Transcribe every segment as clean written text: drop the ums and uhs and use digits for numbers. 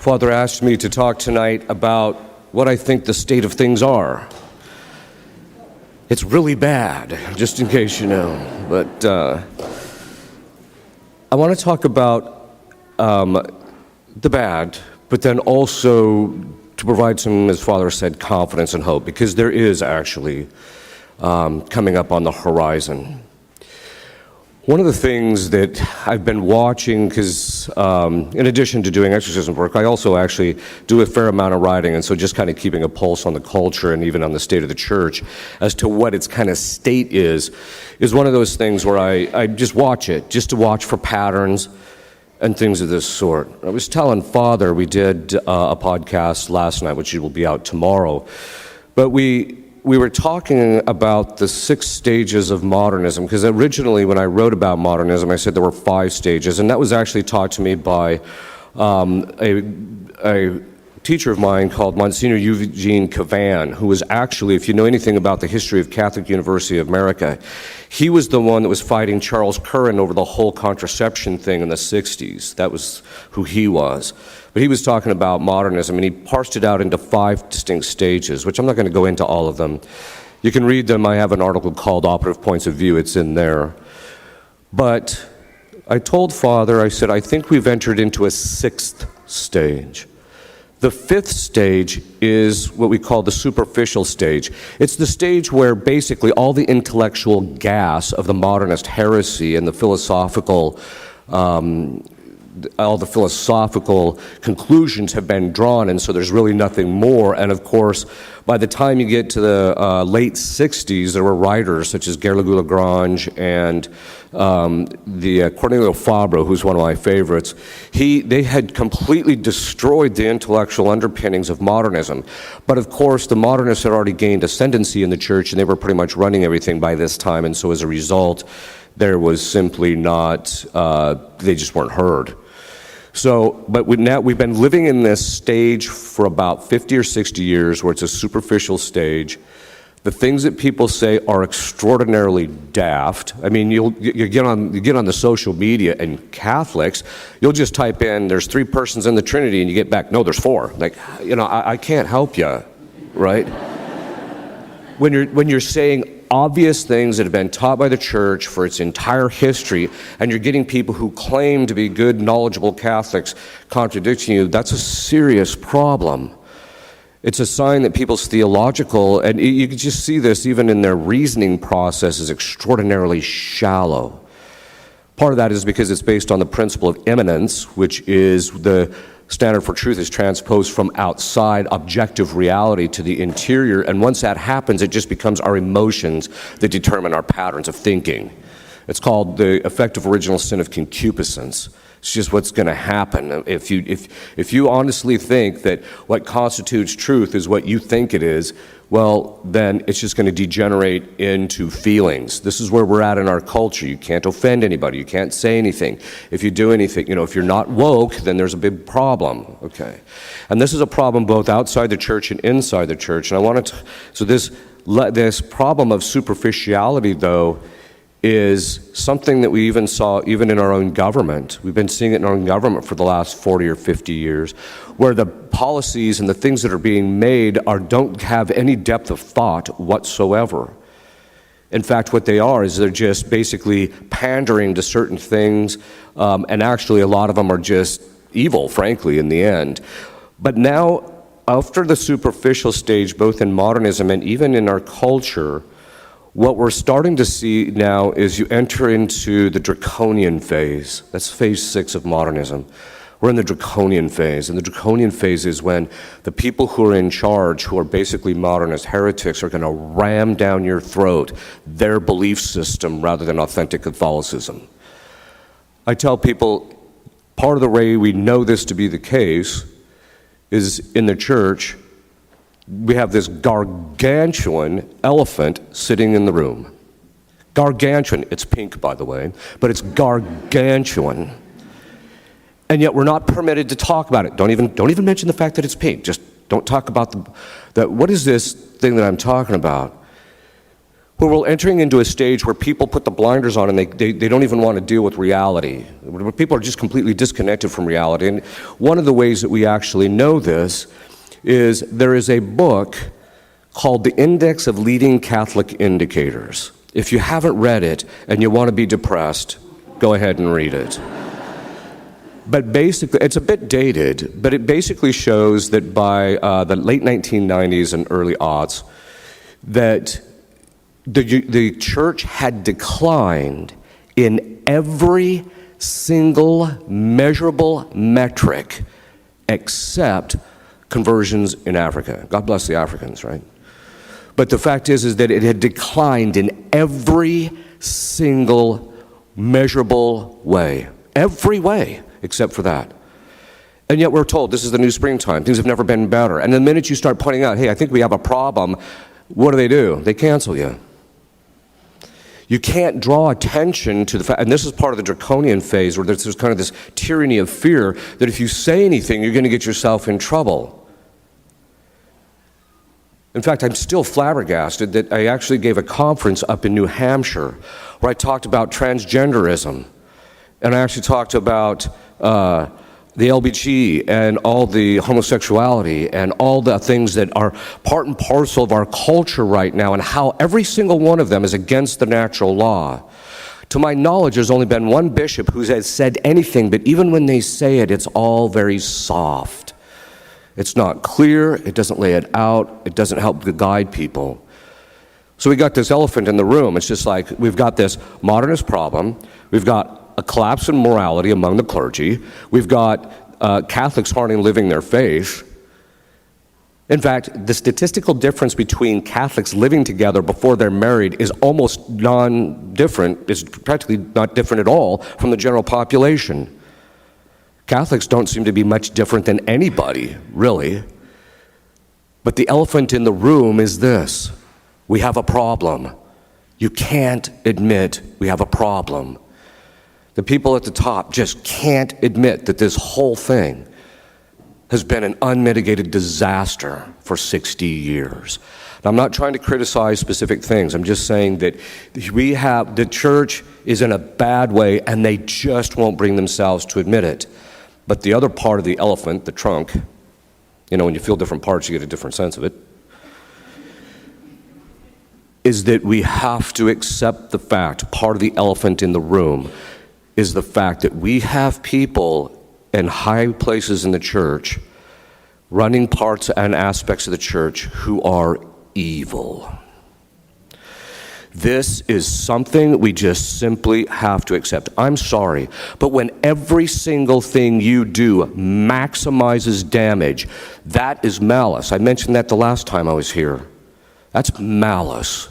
Father asked me to talk tonight about what I think the state of things are. It's really bad, just in case you know. But I want to talk about the bad, but then also to provide some, as Father said, confidence and hope, because there is actually coming up on the horizon. One of the things that I've been watching, because in addition to doing exorcism work, I also actually do a fair amount of writing, and so just kind of keeping a pulse on the culture and even on the state of the church as to what its kind of state is one of those things where I just watch it, just to watch for patterns and things of this sort. I was telling Father, we did a podcast last night, which will be out tomorrow, but we were talking about the 6 stages of modernism, because originally when I wrote about modernism, I said there were 5 stages, and that was actually taught to me by a teacher of mine called Monsignor Eugene Cavan, who was actually, if you know anything about the history of Catholic University of America, he was the one that was fighting Charles Curran over the whole contraception thing in the 60s. That was who he was. But he was talking about modernism, and he parsed it out into 5 distinct stages, which I'm not going to go into all of them. You can read them. I have an article called Operative Points of View. It's in there. But I told Father, I said, I think we've entered into a 6th stage. The 5th stage is what we call the superficial stage. It's the stage where basically all the intellectual gas of the modernist heresy and the philosophical all the philosophical conclusions have been drawn, and so there's really nothing more. And of course, by the time you get to the late 60s, there were writers such as Garrigou-Lagrange and the Cornelio Fabro, who's one of my favorites. They had completely destroyed the intellectual underpinnings of modernism. But of course, the modernists had already gained ascendancy in the church, and they were pretty much running everything by this time, and so as a result, there was simply not, they just weren't heard. So, but we've been living in this stage for about 50 or 60 years where it's a superficial stage. The things that people say are extraordinarily daft. I mean, you get on the social media, and Catholics, you'll just type in, there's 3 persons in the Trinity, and you get back, no, there's 4. Like, you know, I can't help you, right? When you're saying obvious things that have been taught by the church for its entire history, and you're getting people who claim to be good, knowledgeable Catholics contradicting you, that's a serious problem. It's a sign that people's theological, and you can just see this even in their reasoning process, is extraordinarily shallow. Part of that is because it's based on the principle of immanence, which is the standard for truth is transposed from outside objective reality to the interior, and once that happens, it just becomes our emotions that determine our patterns of thinking. It's called the effective original sin of concupiscence. It's just what's going to happen. If you honestly think that what constitutes truth is what you think it is, well, then it's just going to degenerate into feelings. This is where we're at in our culture. You can't offend anybody. You can't say anything. If you do anything, if you're not woke, then there's a big problem, okay? And this is a problem both outside the church and inside the church. And I wanted to, so this problem of superficiality, though, is something that we even saw even in our own government. We've been seeing it in our own government for the last 40 or 50 years, where the policies and the things that are being made don't have any depth of thought whatsoever. In fact, what they are is they're just basically pandering to certain things, and actually a lot of them are just evil, frankly, in the end. But now, after the superficial stage, both in modernism and even in our culture, what we're starting to see now is you enter into the draconian phase. That's phase 6 of modernism. We're in the draconian phase, and the draconian phase is when the people who are in charge, who are basically modernist heretics, are going to ram down your throat their belief system rather than authentic Catholicism. I tell people, part of the way we know this to be the case is in the church, we have this gargantuan elephant sitting in the room. Gargantuan. It's pink, by the way, but it's gargantuan. And yet we're not permitted to talk about it. Don't even mention the fact that it's pink. Just don't talk about what is this thing that I'm talking about? where we're entering into a stage where people put the blinders on and they don't even want to deal with reality. Where people are just completely disconnected from reality. And one of the ways that we actually know this is there is a book called The Index of Leading Catholic Indicators. If you haven't read it and you want to be depressed, go ahead and read it. But basically, it's a bit dated, but it basically shows that by the late 1990s and early aughts, that the church had declined in every single measurable metric except conversions in Africa. God bless the Africans, right? But the fact is that it had declined in every single measurable way. Every way, except for that. And yet we're told this is the new springtime. Things have never been better. And the minute you start pointing out, hey, I think we have a problem, what do? They cancel you. You can't draw attention to the fact, and this is part of the draconian phase where there's kind of this tyranny of fear that if you say anything, you're going to get yourself in trouble. In fact, I'm still flabbergasted that I actually gave a conference up in New Hampshire where I talked about transgenderism. And I actually talked about the LBG and all the homosexuality and all the things that are part and parcel of our culture right now and how every single one of them is against the natural law. To my knowledge, there's only been one bishop who has said anything, but even when they say it, it's all very soft. It's not clear, it doesn't lay it out, it doesn't help to guide people. So we got this elephant in the room. It's just like we've got this modernist problem, we've got a collapse in morality among the clergy. We've got Catholics hardly living their faith. In fact, the statistical difference between Catholics living together before they're married is almost non-different, is practically not different at all from the general population. Catholics don't seem to be much different than anybody, really. But the elephant in the room is this: we have a problem. You can't admit we have a problem. The people at the top just can't admit that this whole thing has been an unmitigated disaster for 60 years. Now, I'm not trying to criticize specific things. I'm just saying that the church is in a bad way and they just won't bring themselves to admit it. But the other part of the elephant, the trunk, when you feel different parts, you get a different sense of it, is that we have to accept the fact, part of the elephant in the room, is the fact that we have people in high places in the church running parts and aspects of the church who are evil. This is something we just simply have to accept. I'm sorry, but when every single thing you do maximizes damage, that is malice. I mentioned that the last time I was here. That's malice.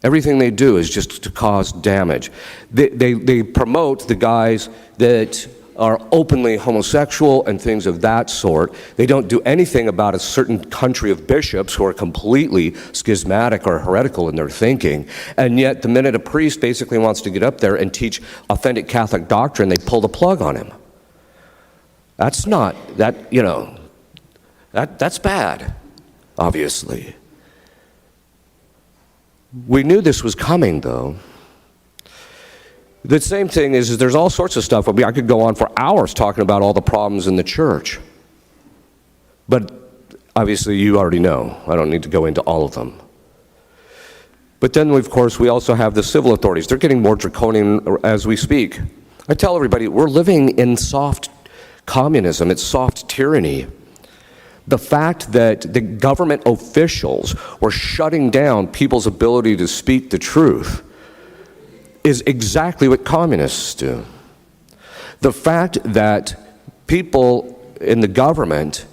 Everything they do is just to cause damage. They promote the guys that are openly homosexual and things of that sort. They don't do anything about a certain country of bishops who are completely schismatic or heretical in their thinking. And yet, the minute a priest basically wants to get up there and teach authentic Catholic doctrine, they pull the plug on him. That's not, that's bad, obviously. We knew this was coming, though. The same thing is there's all sorts of stuff. I could go on for hours talking about all the problems in the church. But obviously you already know. I don't need to go into all of them. But then, of course, we also have the civil authorities. They're getting more draconian as we speak. I tell everybody, we're living in soft communism. It's soft tyranny. The fact that the government officials were shutting down people's ability to speak the truth is exactly what communists do. The fact that people in the government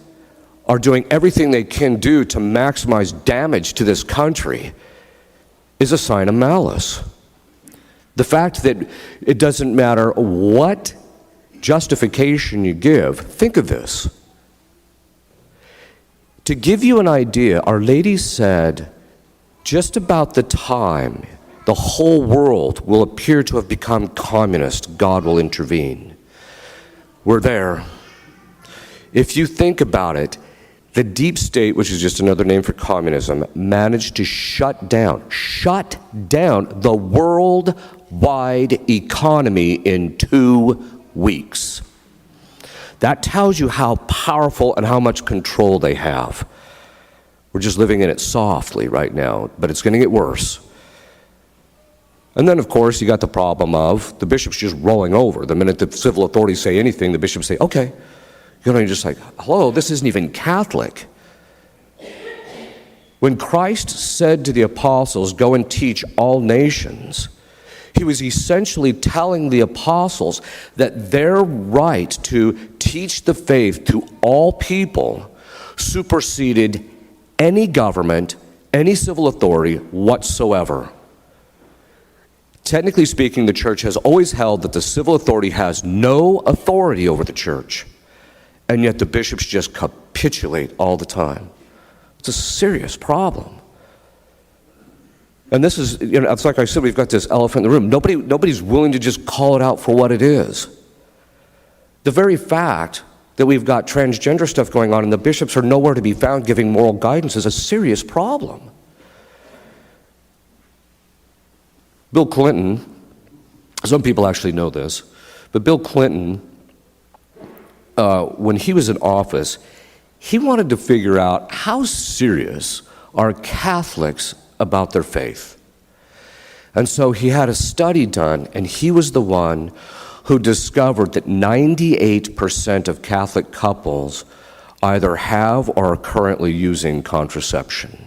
are doing everything they can do to maximize damage to this country is a sign of malice. The fact that it doesn't matter what justification you give, think of this. To give you an idea, Our Lady said, just about the time the whole world will appear to have become communist, God will intervene. We're there. If you think about it, The deep state, which is just another name for communism, managed to shut down the worldwide economy in 2 weeks. That tells you how powerful and how much control they have. We're just living in it softly right now, but it's going to get worse. And then, of course, you got the problem of the bishops just rolling over. The minute the civil authorities say anything, the bishops say, okay. You know, you're just like, hello, this isn't even Catholic. When Christ said to the apostles, go and teach all nations, he was essentially telling the apostles that their right to teach the faith to all people superseded any government, any civil authority whatsoever. Technically speaking, the church has always held that the civil authority has no authority over the church. And yet the bishops just capitulate all the time. It's a serious problem. And this is, you know, it's like I said, we've got this elephant in the room. Nobody's willing to just call it out for what it is. The very fact that we've got transgender stuff going on and the bishops are nowhere to be found giving moral guidance is a serious problem. Bill Clinton, some people actually know this, but Bill Clinton, when he was in office, he wanted to figure out how serious are Catholics about their faith. And so he had a study done, and he was the one who discovered that 98% of Catholic couples either have or are currently using contraception.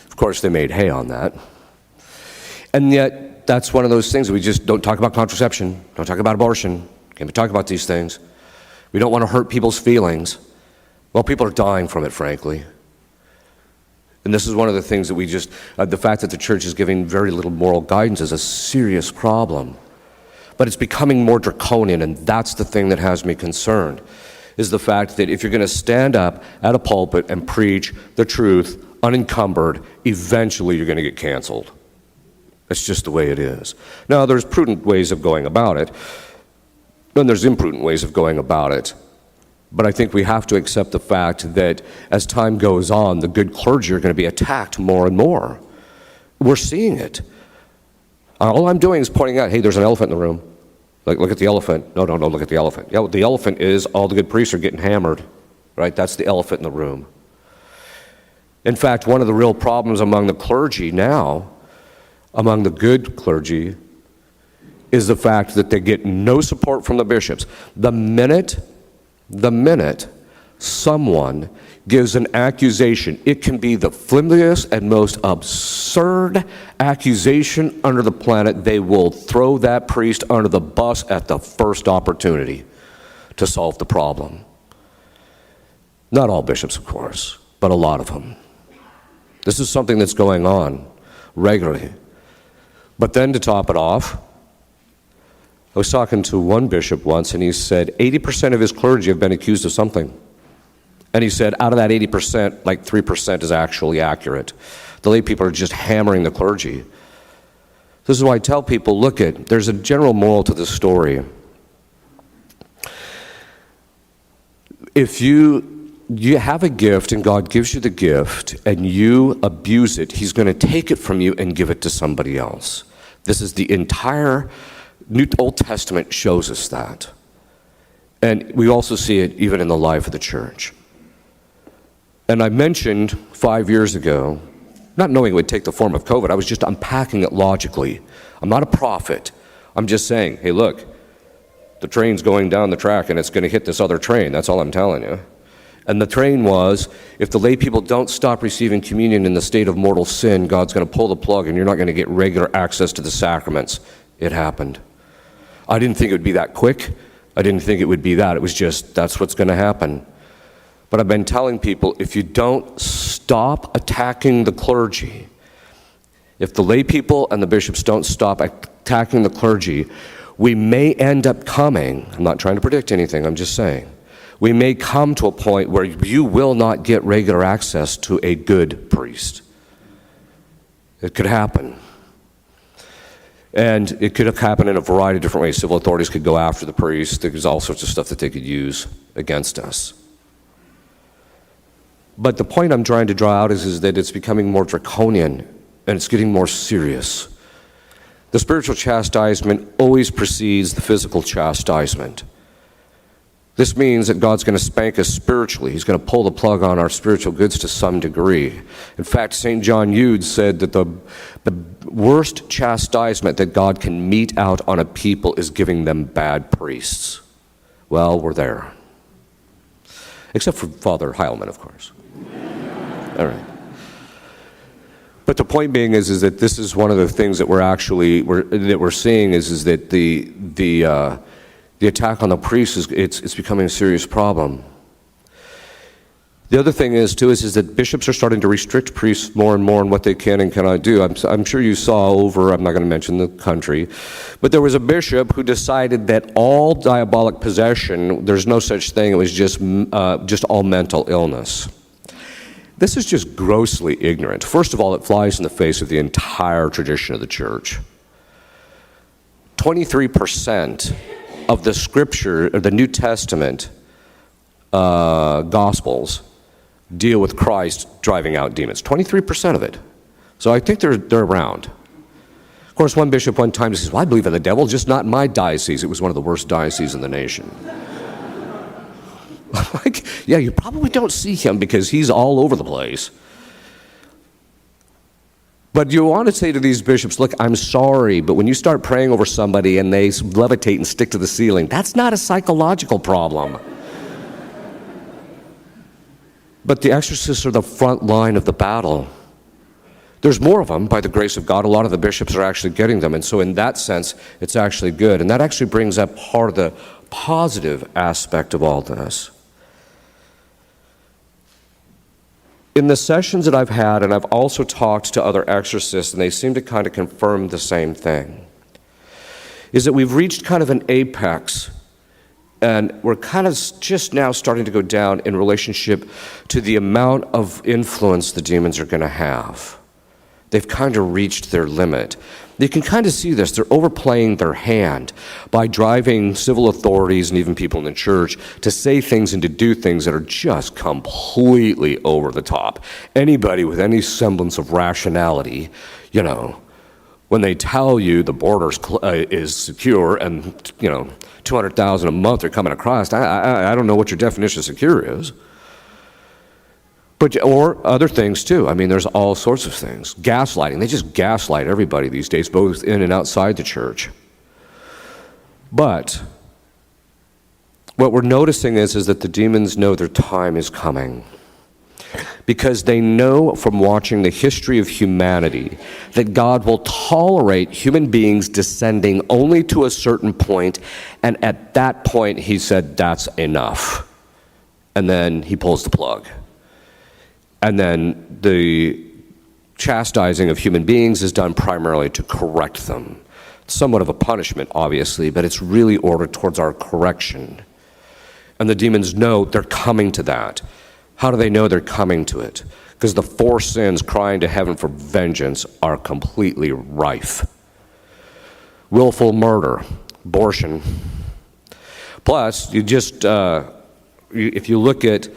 Of course, they made hay on that. And yet, that's one of those things that we just don't talk about contraception, don't talk about abortion. Can't be talking about these things. We don't want to hurt people's feelings. Well, people are dying from it, frankly. And this is one of the things that we just, the fact that the church is giving very little moral guidance is a serious problem. But it's becoming more draconian, and that's the thing that has me concerned, is the fact that if you're going to stand up at a pulpit and preach the truth unencumbered, eventually you're going to get canceled. That's just the way it is. Now, there's prudent ways of going about it. And there's imprudent ways of going about it. But I think we have to accept the fact that as time goes on, the good clergy are going to be attacked more and more. We're seeing it. All I'm doing is pointing out, hey, there's an elephant in the room. Like, look at the elephant. No, look at the elephant. Yeah, the elephant is all the good priests are getting hammered, right? That's the elephant in the room. In fact, one of the real problems among the clergy now, among the good clergy, is the fact that they get no support from the bishops. The minute someone gives an accusation, it can be the flimsiest and most absurd accusation under the planet, they will throw that priest under the bus at the first opportunity to solve the problem. Not all bishops, of course, but a lot of them. This is something that's going on regularly. But then to top it off, I was talking to one bishop once, and he said 80% of his clergy have been accused of something. And he said out of that 80%, like 3% is actually accurate. The lay people are just hammering the clergy. This is why I tell people, look, there's a general moral to this story. If you have a gift and God gives you the gift and you abuse it, he's going to take it from you and give it to somebody else. This is the entire Old Testament shows us that. And we also see it even in the life of the church. And I mentioned 5 years ago, not knowing it would take the form of COVID, I was just unpacking it logically. I'm not a prophet. I'm just saying, hey, look, the train's going down the track and it's going to hit this other train. That's all I'm telling you. And the train was, if the lay people don't stop receiving communion in the state of mortal sin, God's going to pull the plug and you're not going to get regular access to the sacraments. It happened. I didn't think it would be that quick. I didn't think it would be that. It was just, that's what's going to happen. But I've been telling people, if you don't stop attacking the clergy, if the lay people and the bishops don't stop attacking the clergy, we may end up coming, I'm not trying to predict anything, I'm just saying, we may come to a point where you will not get regular access to a good priest. It could happen. And it could happen in a variety of different ways. Civil authorities could go after the priest. There's all sorts of stuff that they could use against us. But the point I'm trying to draw out is that it's becoming more draconian and it's getting more serious. The spiritual chastisement always precedes the physical chastisement. This means that God's going to spank us spiritually. He's going to pull the plug on our spiritual goods to some degree. In fact, St. John Eudes said that the worst chastisement that God can mete out on a people is giving them bad priests. Well, we're there. Except for Father Heilman, of course. All right. But the point being is that this is one of the things that we're seeing is that the attack on the priests it's becoming a serious problem. The other thing is that bishops are starting to restrict priests more and more on what they can and cannot do. I'm sure you saw I'm not going to mention the country, but there was a bishop who decided that all diabolic possession, there's no such thing, it was just all mental illness. This is just grossly ignorant. First of all, it flies in the face of the entire tradition of the church. 23% of the scripture, or the New Testament Gospels, deal with Christ driving out demons. 23% of it. So I think they're around. Of course, one bishop one time says, well, I believe in the devil, just not in my diocese. It was one of the worst dioceses in the nation. Like, yeah, you probably don't see him because he's all over the place. But you want to say to these bishops, look, I'm sorry, but when you start praying over somebody and they levitate and stick to the ceiling, that's not a psychological problem. But the exorcists are the front line of the battle. There's more of them, by the grace of God. A lot of the bishops are actually getting them. And so in that sense, it's actually good. And that actually brings up part of the positive aspect of all this. In the sessions that I've had, and I've also talked to other exorcists, and they seem to kind of confirm the same thing, is that we've reached kind of an apex, and we're kind of just now starting to go down in relationship to the amount of influence the demons are going to have. They've kind of reached their limit. You can kind of see this. They're overplaying their hand by driving civil authorities and even people in the church to say things and to do things that are just completely over the top. Anybody with any semblance of rationality, when they tell you the border is secure and, 200,000 a month are coming across, I don't know what your definition of secure is. Or other things too. I mean, there's all sorts of things. Gaslighting. They just gaslight everybody these days, both in and outside the church. But what we're noticing is that the demons know their time is coming. Because they know from watching the history of humanity that God will tolerate human beings descending only to a certain point, and at that point he said, that's enough. And then he pulls the plug. And then the chastising of human beings is done primarily to correct them. It's somewhat of a punishment, obviously, but it's really ordered towards our correction. And the demons know they're coming to that. How do they know they're coming to it? Because the four sins crying to heaven for vengeance are completely rife. Willful murder, abortion. Plus, if you look at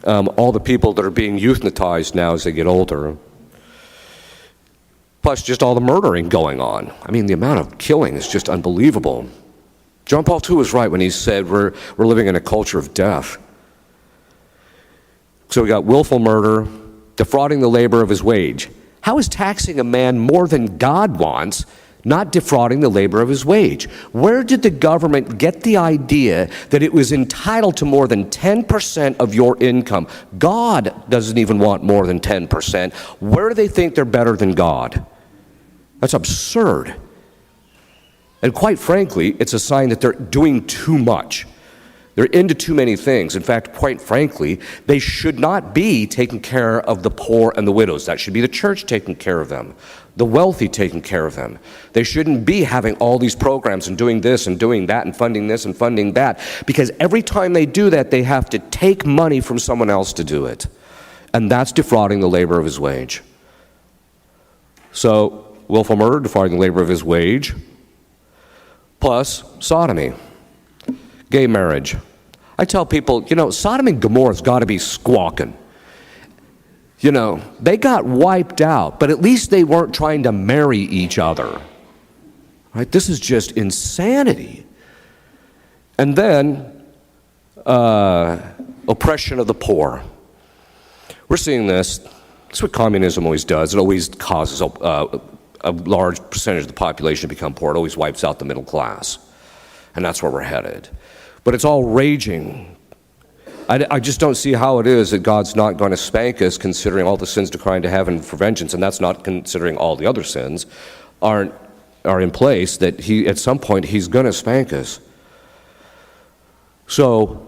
all the people that are being euthanized now as they get older, plus just all the murdering going on. I mean, the amount of killing is just unbelievable. John Paul II was right when he said we're living in a culture of death. So we got willful murder, defrauding the labor of his wage. How is taxing a man more than God wants not defrauding the labor of his wage? Where did the government get the idea that it was entitled to more than 10% of your income? God doesn't even want more than 10%. Where do they think they're better than God? That's absurd. And quite frankly, it's a sign that they're doing too much. They're into too many things. In fact, quite frankly, they should not be taking care of the poor and the widows. That should be the church taking care of them, the wealthy taking care of them. They shouldn't be having all these programs and doing this and doing that and funding this and funding that, because every time they do that, they have to take money from someone else to do it. And that's defrauding the labor of his wage. So, willful murder, defrauding the labor of his wage, plus sodomy, gay marriage. I tell people, Sodom and Gomorrah's got to be squawking. They got wiped out, but at least they weren't trying to marry each other. Right? This is just insanity. And then, oppression of the poor. We're seeing this. That's what communism always does. It always causes a large percentage of the population to become poor. It always wipes out the middle class. And that's where we're headed. But it's all raging. I just don't see how it is that God's not going to spank us, considering all the sins decrying to heaven for vengeance, and that's not considering all the other sins are in place, that at some point he's going to spank us. So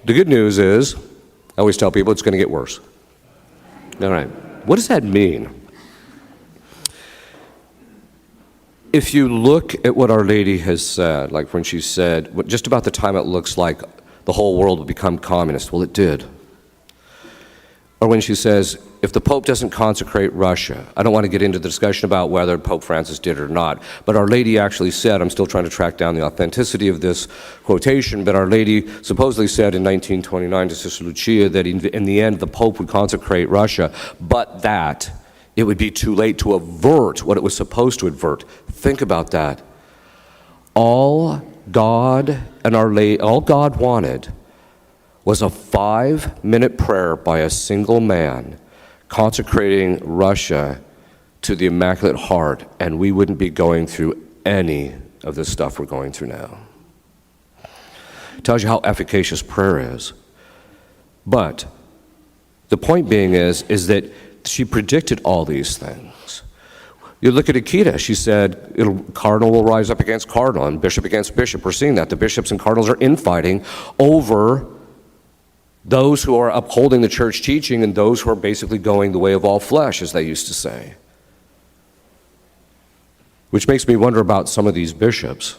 the good news is, I always tell people it's going to get worse. All right. What does that mean? If you look at what Our Lady has said, like when she said, just about the time it looks like the whole world will become communist, well, it did. Or when she says, if the Pope doesn't consecrate Russia, I don't want to get into the discussion about whether Pope Francis did it or not, but Our Lady actually said, I'm still trying to track down the authenticity of this quotation, but Our Lady supposedly said in 1929 to Sister Lucia that in the end the Pope would consecrate Russia, but that it would be too late to avert what it was supposed to avert. Think about that. All God wanted was a 5-minute prayer by a single man consecrating Russia to the Immaculate Heart, and we wouldn't be going through any of the stuff we're going through now. It tells you how efficacious prayer is. But the point being is that she predicted all these things. You look at Akita, she said, cardinal will rise up against cardinal and bishop against bishop. We're seeing that. The bishops and cardinals are infighting over those who are upholding the church teaching and those who are basically going the way of all flesh, as they used to say. Which makes me wonder about some of these bishops.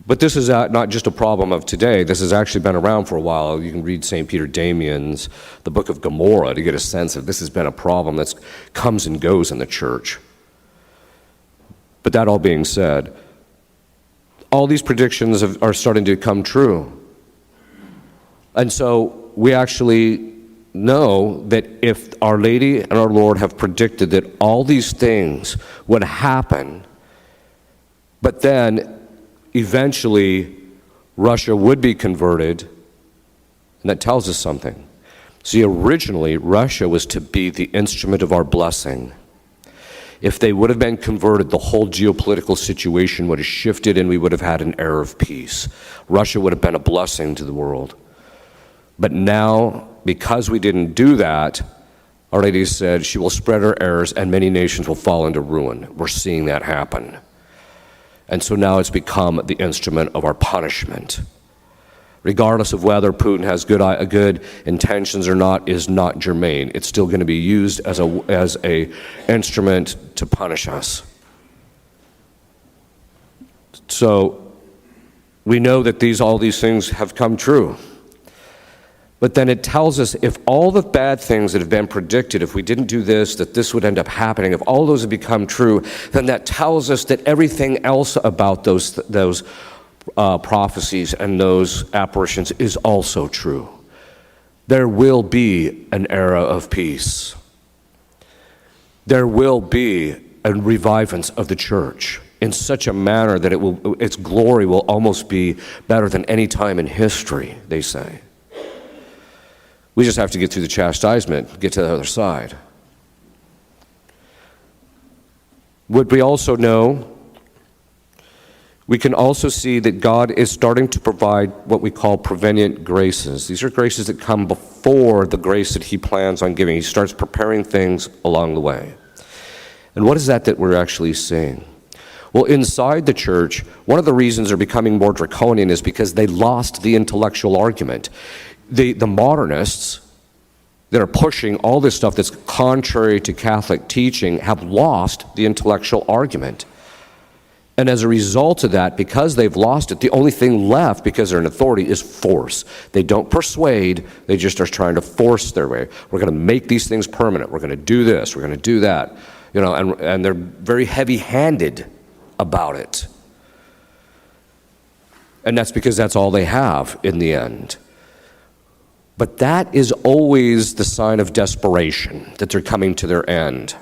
But this is not just a problem of today. This has actually been around for a while. You can read St. Peter Damian's The Book of Gomorrah to get a sense of this has been a problem that comes and goes in the church. But that all being said, all these predictions are starting to come true. And so we actually know that if Our Lady and our Lord have predicted that all these things would happen, but then eventually Russia would be converted, and that tells us something. See, originally Russia was to be the instrument of our blessing. If they would have been converted, the whole geopolitical situation would have shifted and we would have had an era of peace. Russia would have been a blessing to the world. But now, because we didn't do that, Our Lady said she will spread her errors and many nations will fall into ruin. We're seeing that happen. And so now it's become the instrument of our punishment. Regardless of whether Putin has good intentions or not, is not germane. It's still going to be used as a instrument to punish us. So we know that all these things have come true. But then it tells us if all the bad things that have been predicted, if we didn't do this, that this would end up happening, if all those have become true, then that tells us that everything else about those prophecies and those apparitions is also true. There will be an era of peace. There will be a revivance of the church in such a manner that its glory will almost be better than any time in history, they say. We just have to get through the chastisement, get to the other side. What we also know, we can also see that God is starting to provide what we call prevenient graces. These are graces that come before the grace that he plans on giving. He starts preparing things along the way. And what is that we're actually seeing? Well, inside the church, one of the reasons they're becoming more draconian is because they lost the intellectual argument. The modernists that are pushing all this stuff that's contrary to Catholic teaching have lost the intellectual argument. And as a result of that, because they've lost it, the only thing left, because they're in authority, is force. They don't persuade, they just are trying to force their way. We're going to make these things permanent. We're going to do this, we're going to do that. And they're very heavy-handed about it. And that's because that's all they have in the end. But that is always the sign of desperation, that they're coming to their end.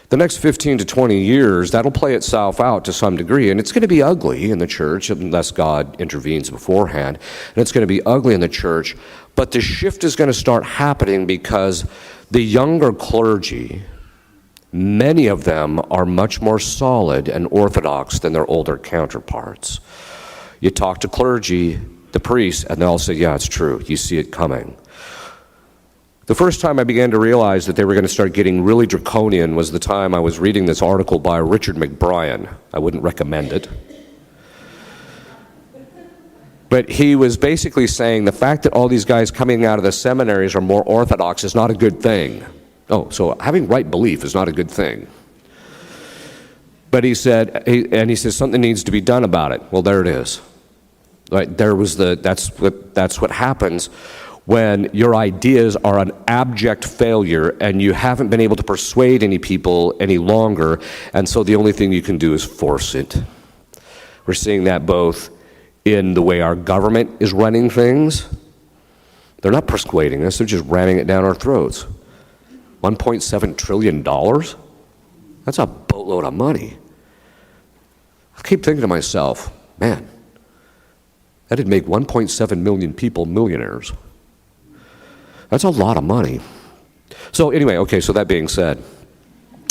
The next 15 to 20 years, that'll play itself out to some degree, and it's going to be ugly in the church unless God intervenes beforehand, and it's going to be ugly in the church, but the shift is going to start happening because the younger clergy, many of them are much more solid and orthodox than their older counterparts. You talk to clergy, the priests, and they'll say, yeah, it's true, you see it coming. The first time I began to realize that they were going to start getting really draconian was the time I was reading this article by Richard McBrien. I wouldn't recommend it. But he was basically saying the fact that all these guys coming out of the seminaries are more orthodox is not a good thing. Oh, so having right belief is not a good thing. But he said something needs to be done about it. Well, there it is. Right, that's what happens when your ideas are an abject failure and you haven't been able to persuade any people any longer, and so the only thing you can do is force it. We're seeing that both in the way our government is running things. They're not persuading us, they're just ramming it down our throats. $1.7 trillion? That's a boatload of money. I keep thinking to myself, man, that'd make 1.7 million people millionaires. That's a lot of money. So anyway, okay, so that being said,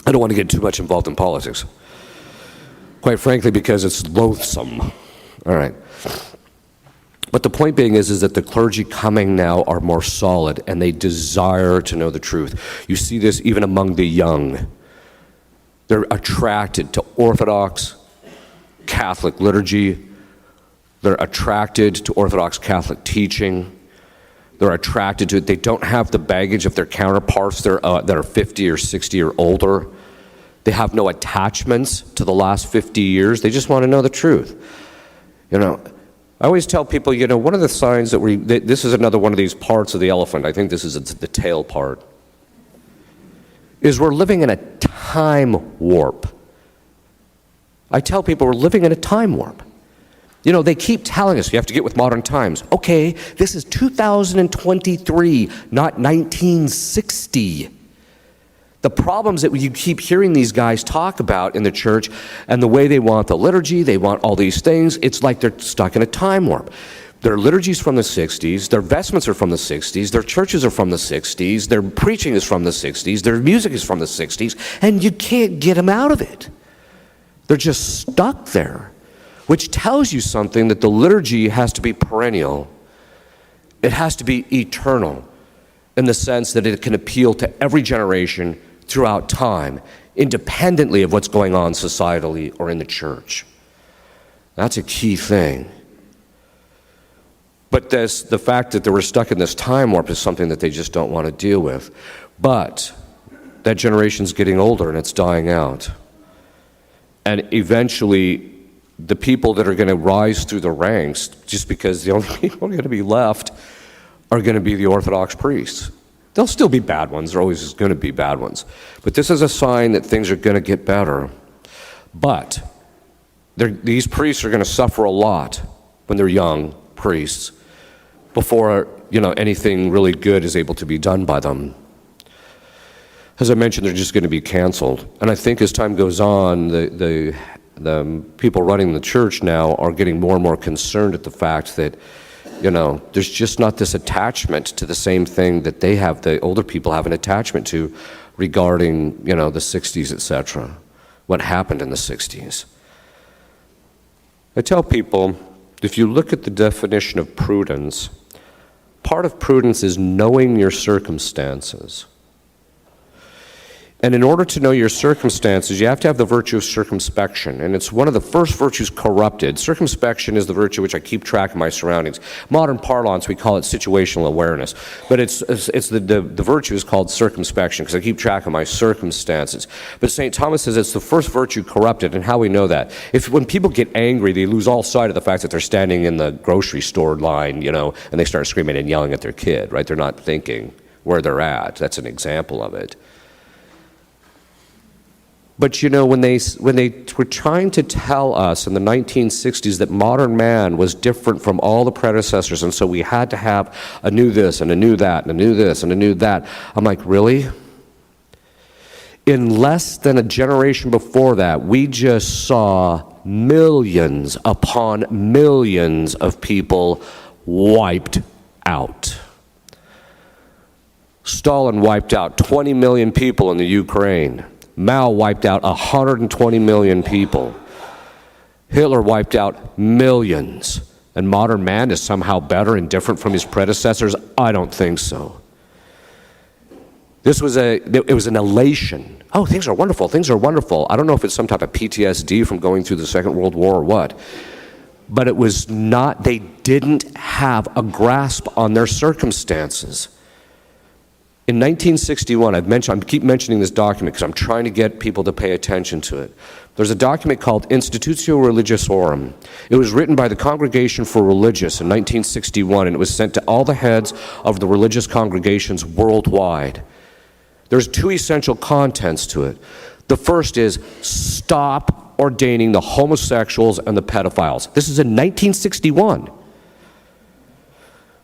I don't want to get too much involved in politics. Quite frankly, because it's loathsome. All right. But the point being is that the clergy coming now are more solid and they desire to know the truth. You see this even among the young. They're attracted to Orthodox Catholic liturgy. They're attracted to Orthodox Catholic teaching. They're attracted to it. They don't have the baggage of their counterparts that are 50 or 60 or older. They have no attachments to the last 50 years. They just want to know the truth. You know, I always tell people, you know, one of the signs that this is another one of these parts of the elephant, I think this is the tail part, is we're living in a time warp. I tell people we're living in a time warp. You know, they keep telling us you have to get with modern times. Okay, this is 2023, not 1960. The problems that you keep hearing these guys talk about in the church and the way they want the liturgy, they want all these things, it's like they're stuck in a time warp. Their liturgy's from the 60s, their vestments are from the 60s, their churches are from the 60s, their preaching is from the 60s, their music is from the 60s, and you can't get them out of it. They're just stuck there. Which tells you something, that the liturgy has to be perennial. It has to be eternal in the sense that it can appeal to every generation throughout time, independently of what's going on societally or in the church. That's a key thing. But the fact that they were stuck in this time warp is something that they just don't want to deal with. But that generation's getting older and it's dying out. And eventually, the people that are going to rise through the ranks, just because the only people going to be left are going to be the Orthodox priests. There'll still be bad ones. There always is going to be bad ones. But this is a sign that things are going to get better. But these priests are going to suffer a lot when they're young priests before, you know, anything really good is able to be done by them. As I mentioned, they're just going to be canceled. And I think as time goes on, the people running the church now are getting more and more concerned at the fact that, you know, there's just not this attachment to the same thing that they have, the older people have an attachment to regarding, you know, the 60s, etc., what happened in the 60s. I tell people, if you look at the definition of prudence, part of prudence is knowing your circumstances. And in order to know your circumstances, you have to have the virtue of circumspection. And it's one of the first virtues corrupted. Circumspection is the virtue which I keep track of my surroundings. Modern parlance, we call it situational awareness. But the virtue is called circumspection because I keep track of my circumstances. But St. Thomas says it's the first virtue corrupted. And how we know that? When people get angry, they lose all sight of the fact that they're standing in the grocery store line, you know, and they start screaming and yelling at their kid, right? They're not thinking where they're at. That's an example of it. But when they were trying to tell us in the 1960s that modern man was different from all the predecessors, and so we had to have a new this and a new that and a new this and a new that, I'm like, really? In less than a generation before that, we just saw millions upon millions of people wiped out. Stalin wiped out 20 million people in the Ukraine. Mao wiped out 120 million people. Hitler wiped out millions. And modern man is somehow better and different from his predecessors? I don't think so. It was an elation. Oh, things are wonderful, things are wonderful. I don't know if it's some type of PTSD from going through the Second World War or what. But it was not, they didn't have a grasp on their circumstances. In 1961, I keep mentioning this document because I'm trying to get people to pay attention to it. There's a document called Institutio Religiosorum. It was written by the Congregation for Religious in 1961, and it was sent to all the heads of the religious congregations worldwide. There's two essential contents to it. The first is stop ordaining the homosexuals and the pedophiles. This is in 1961.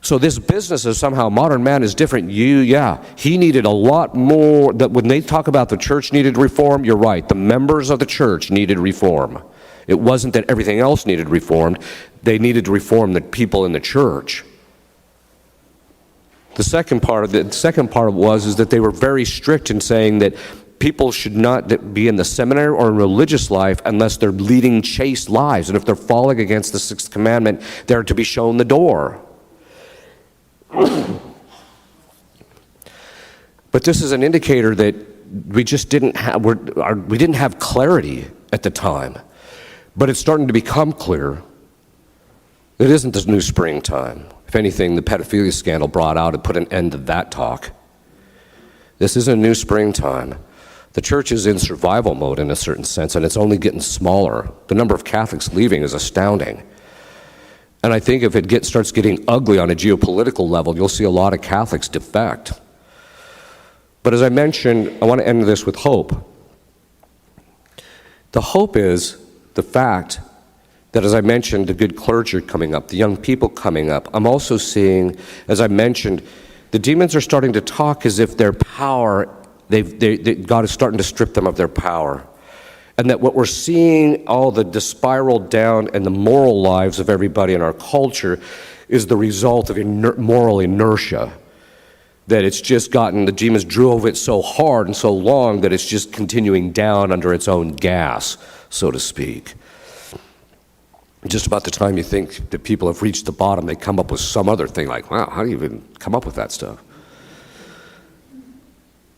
So this business of somehow modern man is different. He needed a lot more. That when they talk about the church needed reform, you're right. The members of the church needed reform. It wasn't that everything else needed reformed. They needed to reform the people in the church. The second part was that they were very strict in saying that people should not be in the seminary or in religious life unless they're leading chaste lives. And if they're falling against the sixth commandment, they're to be shown the door. But this is an indicator that we just didn't have clarity at the time. But it's starting to become clear. It isn't this new springtime. If anything, the pedophilia scandal brought out and put an end to that talk. This isn't a new springtime. The church is in survival mode in a certain sense, and it's only getting smaller. The number of Catholics leaving is astounding. And I think if it starts getting ugly on a geopolitical level, you'll see a lot of Catholics defect. But as I mentioned, I want to end this with hope. The hope is the fact that, as I mentioned, the good clergy coming up, the young people coming up. I'm also seeing, as I mentioned, the demons are starting to talk as if their power, God is starting to strip them of their power. And that what we're seeing, all the spiral down and the moral lives of everybody in our culture is the result of moral inertia. That it's just the demons drove it so hard and so long that it's just continuing down under its own gas, so to speak. Just about the time you think that people have reached the bottom, they come up with some other thing like, wow, how do you even come up with that stuff?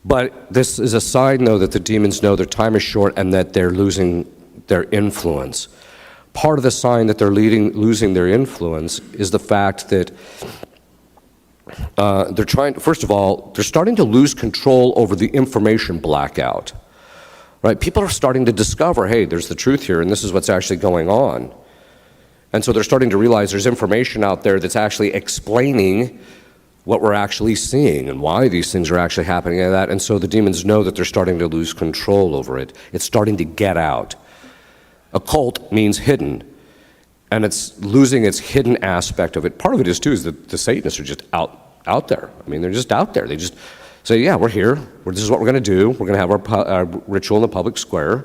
But this is a sign, though, that the demons know their time is short and that they're losing their influence. Part of the sign that they're losing their influence is the fact that first of all, they're starting to lose control over the information blackout. Right? People are starting to discover, hey, there's the truth here, and this is what's actually going on. And so they're starting to realize there's information out there that's actually explaining what we're actually seeing and why these things are actually happening and that. And so the demons know that they're starting to lose control over it. It's starting to get out. Occult means hidden, and it's losing its hidden aspect of it. Part of it is, too, is that the Satanists are just out there. I mean, they're just out there. They just say, yeah, we're here. This is what we're going to do. We're going to have our ritual in the public square.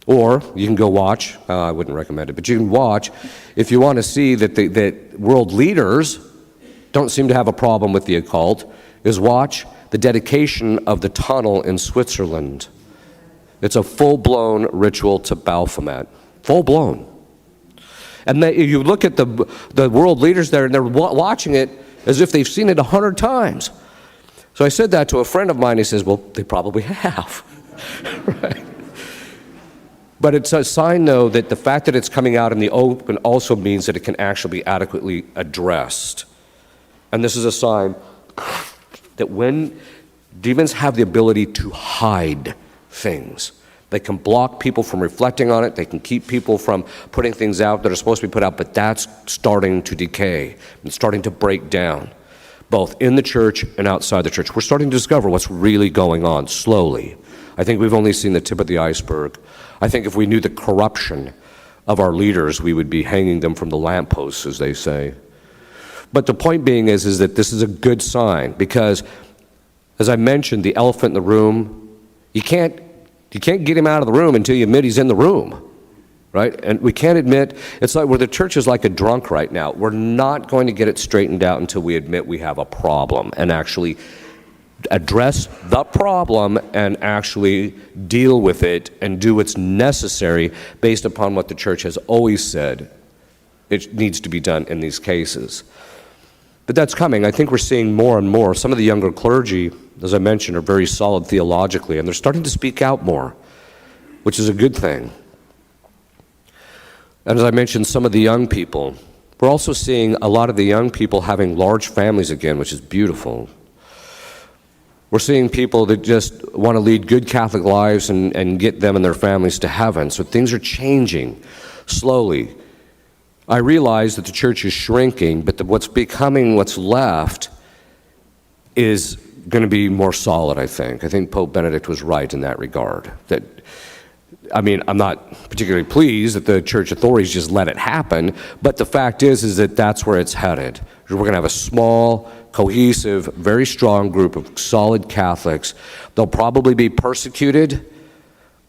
Or you can go watch. I wouldn't recommend it, but you can watch if you want to see that world leaders don't seem to have a problem with the occult, is watch the dedication of the tunnel in Switzerland. It's a full-blown ritual to Baphomet. Full-blown. And you look at the world leaders there, and they're watching it as if they've seen it 100 times. So I said that to a friend of mine. He says, well, they probably have. Right? But it's a sign, though, that the fact that it's coming out in the open also means that it can actually be adequately addressed. And this is a sign that when demons have the ability to hide things, they can block people from reflecting on it, they can keep people from putting things out that are supposed to be put out, but that's starting to decay and starting to break down. both in the church and outside the church. We're starting to discover what's really going on slowly. I think we've only seen the tip of the iceberg. I think if we knew the corruption of our leaders, we would be hanging them from the lampposts, as they say. But the point being is that this is a good sign, because, as I mentioned, the elephant in the room, you can't get him out of the room until you admit he's in the room, right? And we can't admit, it's like where the church is like a drunk right now. We're not going to get it straightened out until we admit we have a problem and actually address the problem and actually deal with it and do what's necessary based upon what the church has always said it needs to be done in these cases. But that's coming. I think we're seeing more and more. Some of the younger clergy, as I mentioned, are very solid theologically, and they're starting to speak out more, which is a good thing. And as I mentioned, some of the young people, we're also seeing a lot of the young people having large families again, which is beautiful. We're seeing people that just want to lead good Catholic lives and get them and their families to heaven. So things are changing slowly. I realize that the church is shrinking, but what's left is going to be more solid, I think. I think Pope Benedict was right in that regard. I'm not particularly pleased that the church authorities just let it happen, but the fact is that that's where it's headed. We're going to have a small, cohesive, very strong group of solid Catholics. They'll probably be persecuted,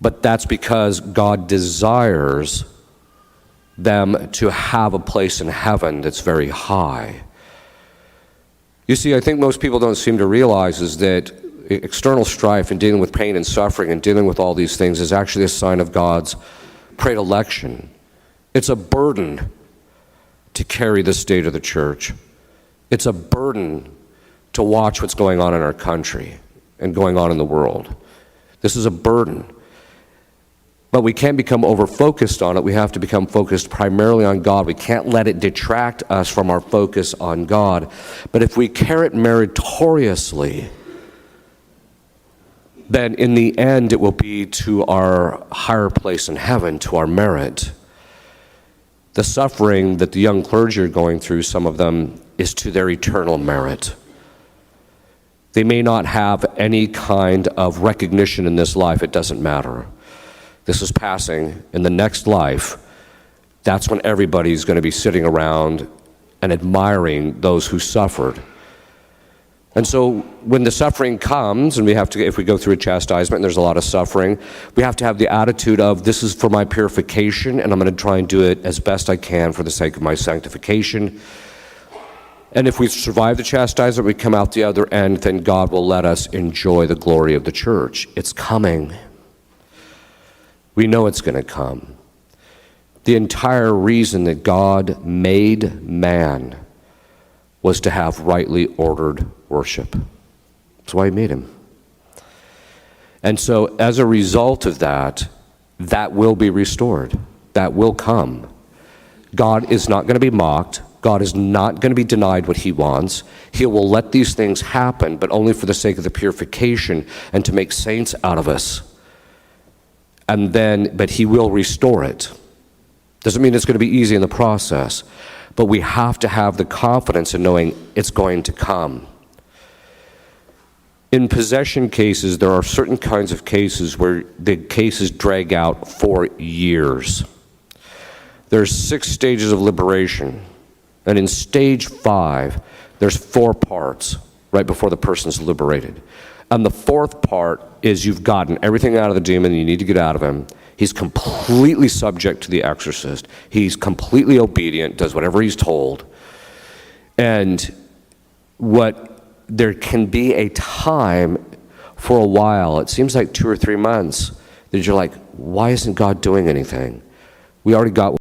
but that's because God desires them to have a place in heaven that's very high. You see, I think most people don't seem to realize is that external strife and dealing with pain and suffering and dealing with all these things is actually a sign of God's predilection. It's a burden to carry the state of the church. It's a burden to watch what's going on in our country and going on in the world. This is a burden. But we can't become over-focused on it. We have to become focused primarily on God. We can't let it detract us from our focus on God. But if we carry it meritoriously, then in the end it will be to our higher place in heaven, to our merit. The suffering that the young clergy are going through, some of them, is to their eternal merit. They may not have any kind of recognition in this life. It doesn't matter. This is passing. In the next life, that's when everybody's going to be sitting around and admiring those who suffered. And so when the suffering comes, and if we go through a chastisement and there's a lot of suffering, we have to have the attitude of, this is for my purification, and I'm going to try and do it as best I can for the sake of my sanctification. And if we survive the chastisement, we come out the other end, then God will let us enjoy the glory of the church. It's coming. We know it's going to come. The entire reason that God made man was to have rightly ordered worship. That's why he made him. And so as a result of that, that will be restored. That will come. God is not going to be mocked. God is not going to be denied what he wants. He will let these things happen, but only for the sake of the purification and to make saints out of us. But he will restore it. Doesn't mean it's going to be easy in the process, but we have to have the confidence in knowing it's going to come. In possession cases, there are certain kinds of cases where the cases drag out for years. There's 6 stages of liberation, and in stage 5, there's 4 parts right before the person's liberated. And the 4th part is you've gotten everything out of the demon you need to get out of him. He's completely subject to the exorcist. He's completely obedient, does whatever he's told. And there can be a time for a while, it seems like 2 or 3 months, that you're like, why isn't God doing anything? We already got